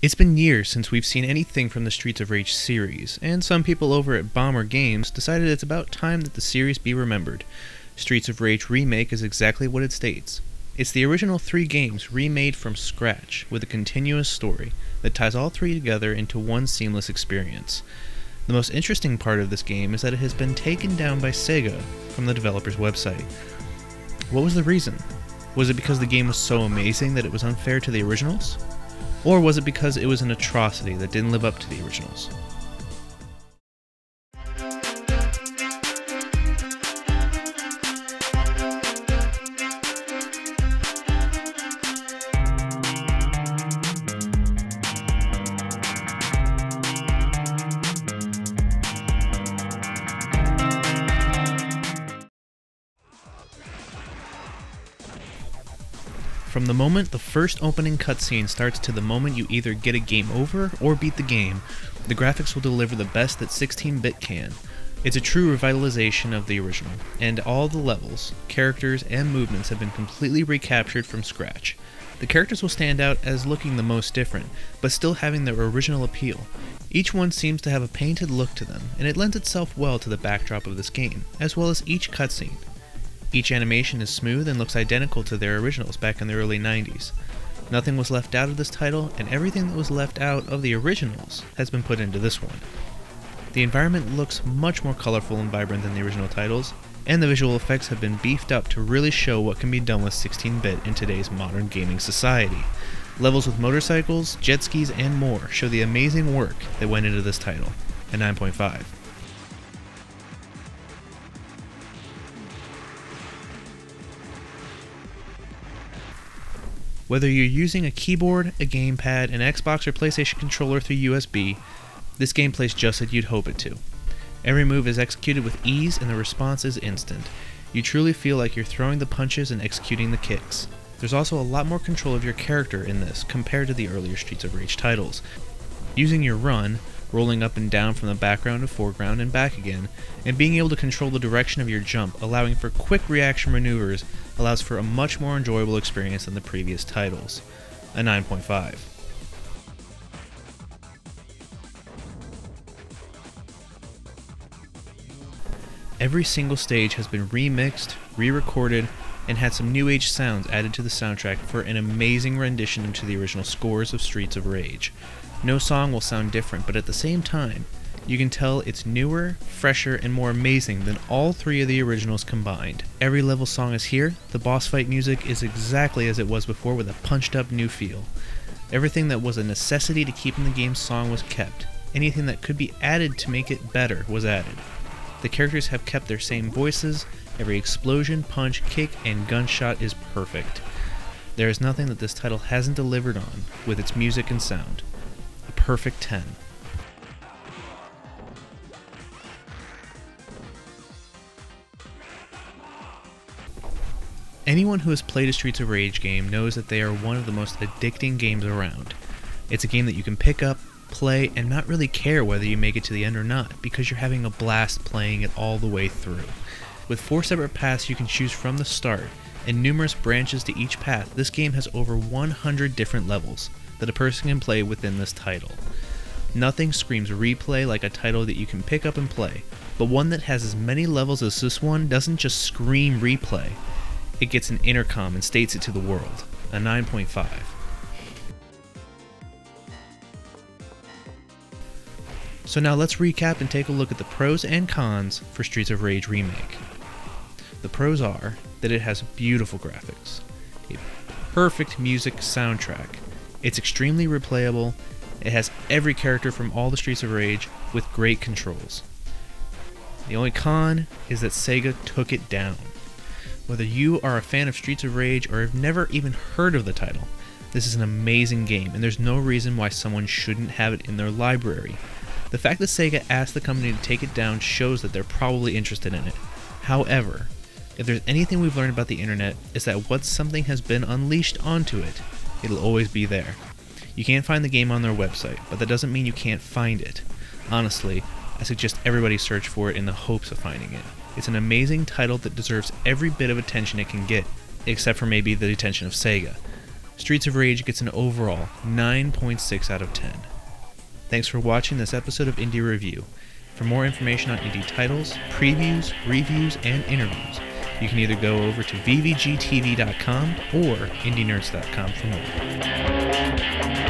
It's been years since we've seen anything from the Streets of Rage series, and some people over at Bomber Games decided it's about time that the series be remembered. Streets of Rage Remake is exactly what it states. It's the original 3 games remade from scratch, with a continuous story that ties all 3 together into one seamless experience. The most interesting part of this game is that it has been taken down by Sega from the developer's website. What was the reason? Was it because the game was so amazing that it was unfair to the originals? Or was it because it was an atrocity that didn't live up to the originals? From the moment the first opening cutscene starts to the moment you either get a game over or beat the game, the graphics will deliver the best that 16-bit can. It's a true revitalization of the original, and all the levels, characters, and movements have been completely recaptured from scratch. The characters will stand out as looking the most different, but still having their original appeal. Each one seems to have a painted look to them, and it lends itself well to the backdrop of this game, as well as each cutscene. Each animation is smooth and looks identical to their originals back in the early 90s. Nothing was left out of this title, and everything that was left out of the originals has been put into this one. The environment looks much more colorful and vibrant than the original titles, and the visual effects have been beefed up to really show what can be done with 16-bit in today's modern gaming society. Levels with motorcycles, jet skis, and more show the amazing work that went into this title, a 9.5. Whether you're using a keyboard, a gamepad, an Xbox or PlayStation controller through USB, this game plays just as you'd hope it to. Every move is executed with ease and the response is instant. You truly feel like you're throwing the punches and executing the kicks. There's also a lot more control of your character in this compared to the earlier Streets of Rage titles. Using your run, rolling up and down from the background to foreground and back again, and being able to control the direction of your jump, allowing for quick reaction maneuvers, allows for a much more enjoyable experience than the previous titles, a 9.5. Every single stage has been remixed, re-recorded, and had some new age sounds added to the soundtrack for an amazing rendition into the original scores of Streets of Rage. No song will sound different, but at the same time, you can tell it's newer, fresher, and more amazing than all 3 of the originals combined. Every level song is here, the boss fight music is exactly as it was before with a punched up new feel. Everything that was a necessity to keep in the game's song was kept. Anything that could be added to make it better was added. The characters have kept their same voices, every explosion, punch, kick, and gunshot is perfect. There is nothing that this title hasn't delivered on with its music and sound. A perfect 10. Anyone who has played a Streets of Rage game knows that they are one of the most addicting games around. It's a game that you can pick up, play, and not really care whether you make it to the end or not, because you're having a blast playing it all the way through. With 4 separate paths you can choose from the start, and numerous branches to each path, this game has over 100 different levels that a person can play within this title. Nothing screams replay like a title that you can pick up and play, but one that has as many levels as this one doesn't just scream replay. It gets an intercom and states it to the world, a 9.5. So now let's recap and take a look at the pros and cons for Streets of Rage Remake. The pros are that it has beautiful graphics, a perfect music soundtrack, it's extremely replayable, it has every character from all the Streets of Rage with great controls. The only con is that Sega took it down. Whether you are a fan of Streets of Rage or have never even heard of the title, this is an amazing game and there's no reason why someone shouldn't have it in their library. The fact that Sega asked the company to take it down shows that they're probably interested in it. However, if there's anything we've learned about the internet, it's that once something has been unleashed onto it, it'll always be there. You can't find the game on their website, but that doesn't mean you can't find it. Honestly, I suggest everybody search for it in the hopes of finding it. It's an amazing title that deserves every bit of attention it can get, except for maybe the attention of Sega. Streets of Rage gets an overall 9.6 out of 10. Thanks for watching this episode of Indie Review. For more information on indie titles, previews, reviews, and interviews, you can either go over to VVGTV.com or Indienerds.com for more.